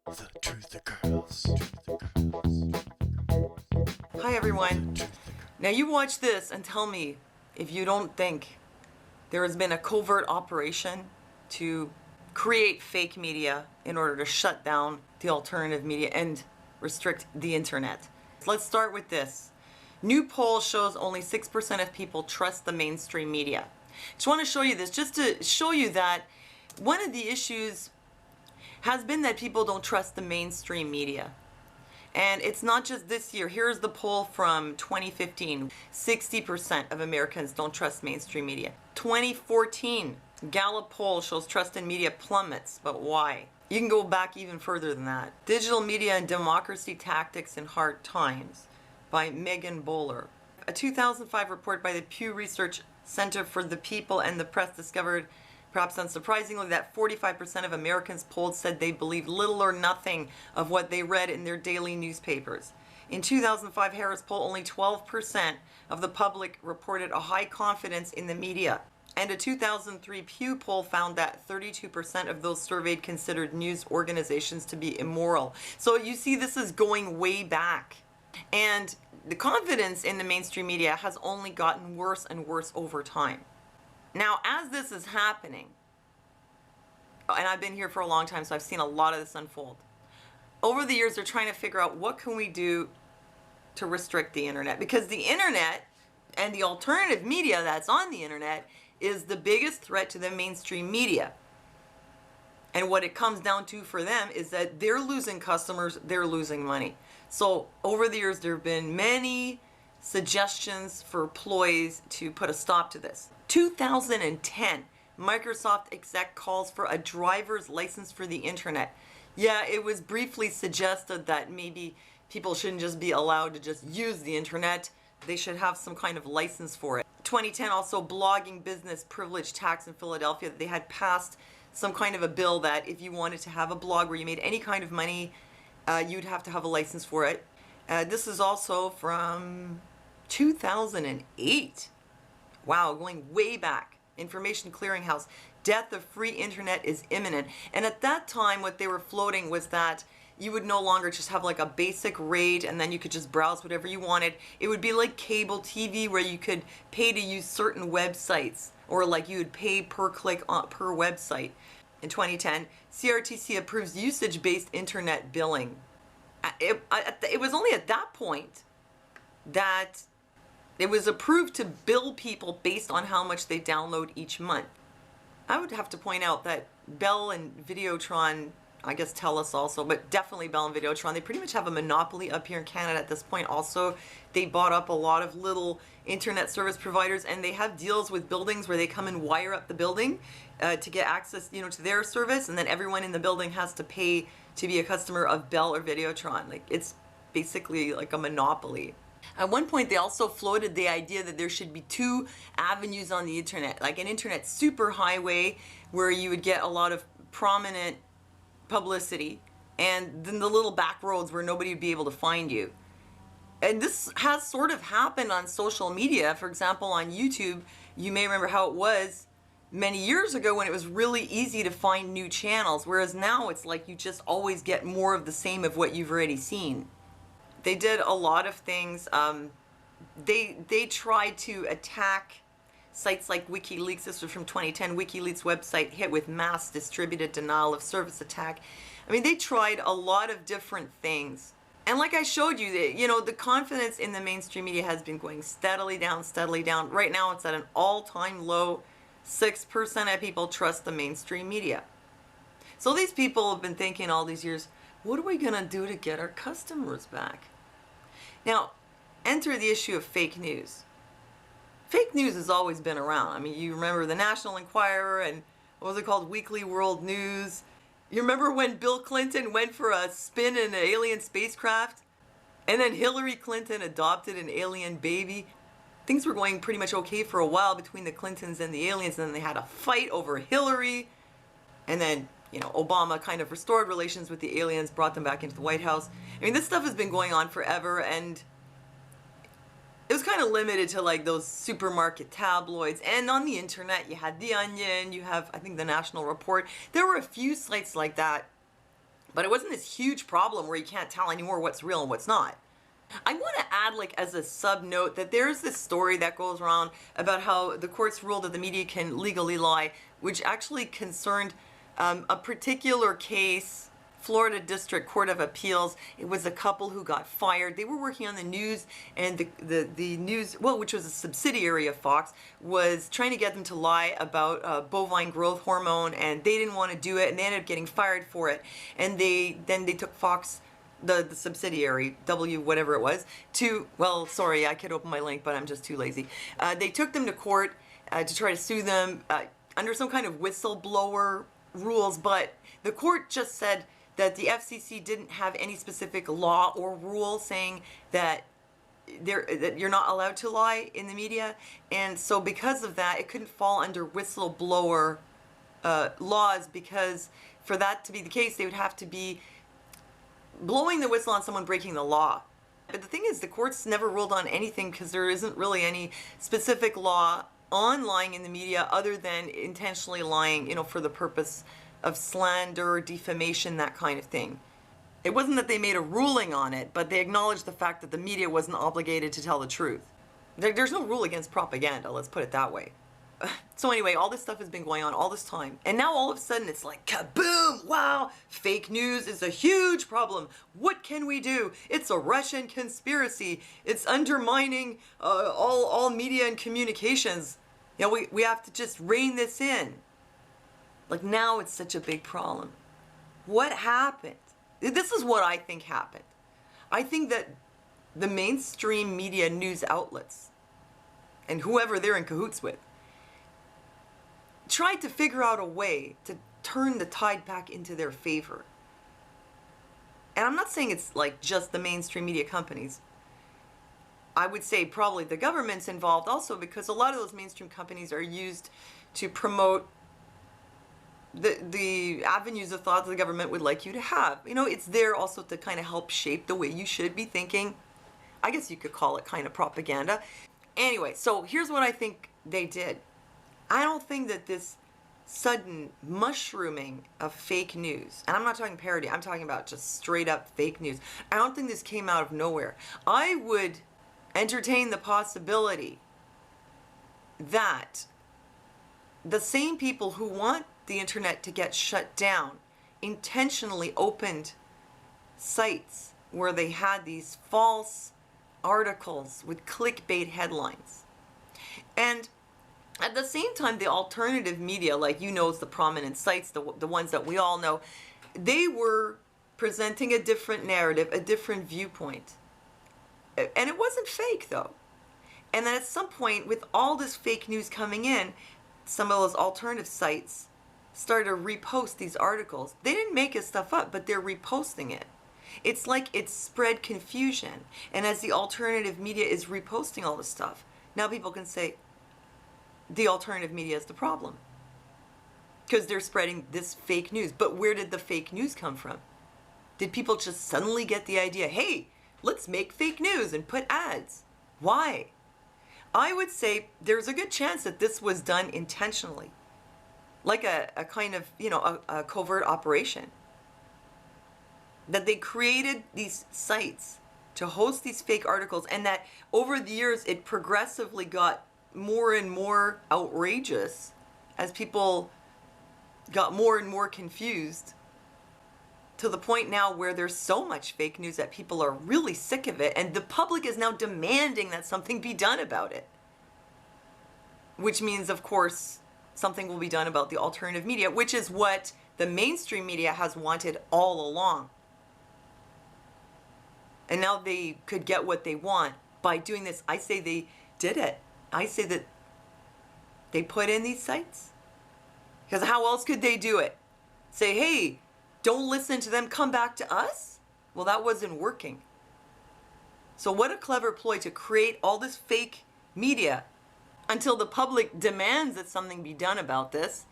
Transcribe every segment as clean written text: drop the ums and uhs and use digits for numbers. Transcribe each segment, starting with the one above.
The Truth Girls. Hi everyone. Now you watch this and tell me if you don't think there has been a covert operation to create fake media in order to shut down the alternative media and restrict the internet. Let's start with this. New poll shows only 6% of people trust the mainstream media. Just want to show you this just to show you that one of the issues has been that people don't trust the mainstream media. And it's not just this year. Here's the poll from 2015. 60% of Americans don't trust mainstream media. 2014, Gallup poll shows trust in media plummets, but why? You can go back even further than that. Digital Media and Democracy Tactics in Hard Times by Megan Bowler. A 2005 report by the Pew Research Center for the People and the Press discovered, perhaps unsurprisingly, that 45% of Americans polled said they believed little or nothing of what they read in their daily newspapers. In 2005 Harris poll, only 12% of the public reported a high confidence in the media. And a 2003 Pew poll found that 32% of those surveyed considered news organizations to be immoral. So you see, this is going way back. And the confidence in the mainstream media has only gotten worse and worse over time. Now, as this is happening, and I've been here for a long time, so I've seen a lot of this unfold. Over the years, they're trying to figure out what can we do to restrict the internet, because the internet and the alternative media that's on the internet is the biggest threat to the mainstream media. And what it comes down to for them is that they're losing customers, they're losing money. So over the years, there have been many suggestions for ploys to put a stop to this. 2010, Microsoft exec calls for a driver's license for the internet. Yeah, it was briefly suggested that maybe people shouldn't just be allowed to just use the internet. They should have some kind of license for it. 2010, also blogging business privilege tax in Philadelphia. They had passed some kind of a bill that if you wanted to have a blog where you made any kind of money, you'd have to have a license for it. This is also from 2008. Wow, going way back. Information Clearinghouse. Death of free internet is imminent. And at that time, what they were floating was that you would no longer just have like a basic rate and then you could just browse whatever you wanted. It would be like cable TV where you could pay to use certain websites, or like you would pay per click per website. In 2010, CRTC approves usage-based internet billing. It was only at that point that it was approved to bill people based on how much they download each month. I would have to point out that Bell and Videotron, I guess TELUS also, but definitely Bell and Videotron, they pretty much have a monopoly up here in Canada at this point. Also, they bought up a lot of little internet service providers, and they have deals with buildings where they come and wire up the building to get access, to their service, and then everyone in the building has to pay to be a customer of Bell or Videotron. Like, it's basically like a monopoly. At one point, they also floated the idea that there should be two avenues on the internet, like an internet superhighway where you would get a lot of prominent publicity, and then the little back roads where nobody would be able to find you. And this has sort of happened on social media. For example, on YouTube, you may remember how it was many years ago when it was really easy to find new channels, whereas now it's like you just always get more of the same of what you've already seen. They did a lot of things. They tried to attack sites like WikiLeaks. This was from 2010. WikiLeaks website hit with mass distributed denial of service attack. I mean, they tried a lot of different things. And like I showed you, the confidence in the mainstream media has been going steadily down, steadily down. Right now, it's at an all-time low. 6% of people trust the mainstream media. So these people have been thinking all these years, what are we going to do to get our customers back? Now, enter the issue of fake news. Fake news has always been around. I mean, you remember the National Enquirer and what was it called? Weekly World News. You remember when Bill Clinton went for a spin in an alien spacecraft? And then Hillary Clinton adopted an alien baby. Things were going pretty much okay for a while between the Clintons and the aliens, and then they had a fight over Hillary. And then, Obama kind of restored relations with the aliens, brought them back into the White House. I mean, this stuff has been going on forever, and it was kind of limited to like those supermarket tabloids. And on the internet, you had The Onion, you have, I think, the National Report. There were a few sites like that But it wasn't this huge problem where you can't tell anymore what's real and what's not. I want to add, like, as a sub note, that there's this story that goes around about how the courts ruled that the media can legally lie, which actually concerned a particular case, Florida District Court of Appeals. It was a couple who got fired. They were working on the news, and the news, well, which was a subsidiary of Fox, was trying to get them to lie about bovine growth hormone, and they didn't want to do it, and they ended up getting fired for it. And they took Fox, the subsidiary, W whatever it was, to, well, sorry, I could open my link, but I'm just too lazy. They took them to court to try to sue them under some kind of whistleblower rules, but the court just said that the FCC didn't have any specific law or rule saying that you're not allowed to lie in the media, and so because of that, it couldn't fall under whistleblower laws, because for that to be the case, they would have to be blowing the whistle on someone breaking the law. But the thing is, the courts never ruled on anything because there isn't really any specific law on lying in the media other than intentionally lying, for the purpose of slander, defamation, that kind of thing. It wasn't that they made a ruling on it, but they acknowledged the fact that the media wasn't obligated to tell the truth. There's no rule against propaganda, let's put it that way. So anyway, all this stuff has been going on all this time. And now all of a sudden it's like, kaboom! Wow! Fake news is a huge problem. What can we do? It's a Russian conspiracy. It's undermining all media and communications. We have to just rein this in. Like, now it's such a big problem. What happened? This is what I think happened. I think that the mainstream media news outlets, and whoever they're in cahoots with, tried to figure out a way to turn the tide back into their favor. And I'm not saying it's like just the mainstream media companies. I would say probably the government's involved also, because a lot of those mainstream companies are used to promote the avenues of thought that the government would like you to have. It's there also to kind of help shape the way you should be thinking. I guess you could call it kind of propaganda. Anyway, so here's what I think they did. I don't think that this sudden mushrooming of fake news, and I'm not talking parody, I'm talking about just straight up fake news. I don't think this came out of nowhere. I would entertain the possibility that the same people who want the internet to get shut down intentionally opened sites where they had these false articles with clickbait headlines. And at the same time, the alternative media, like it's the prominent sites, the ones that we all know, they were presenting a different narrative, a different viewpoint. And it wasn't fake, though. And then at some point, with all this fake news coming in, some of those alternative sites started to repost these articles. They didn't make this stuff up, but they're reposting it. It's like it's spread confusion. And as the alternative media is reposting all this stuff, now people can say the alternative media is the problem, because they're spreading this fake news. But where did the fake news come from? Did people just suddenly get the idea, hey, let's make fake news and put ads? Why? I would say there's a good chance that this was done intentionally, like a kind of, a covert operation. That they created these sites to host these fake articles, and that over the years it progressively got more and more outrageous as people got more and more confused, to the point now where there's so much fake news that people are really sick of it, and the public is now demanding that something be done about it. Which means, of course, something will be done about the alternative media, which is what the mainstream media has wanted all along. And now they could get what they want by doing this. I say they did it. I say that they put in these sites. Because how else could they do it? Say, hey, don't listen to them, come back to us? Well, that wasn't working. So what a clever ploy to create all this fake media until the public demands that something be done about this,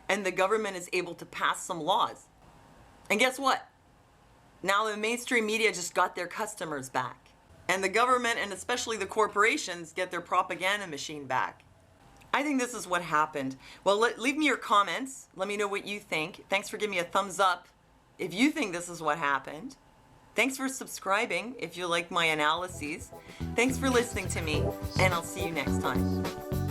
and the government is able to pass some laws. And guess what? Now the mainstream media just got their customers back. And the government, and especially the corporations, get their propaganda machine back. I think this is what happened. Well, leave me your comments. Let me know what you think. Thanks for giving me a thumbs up if you think this is what happened. Thanks for subscribing if you like my analyses. Thanks for listening to me, and I'll see you next time.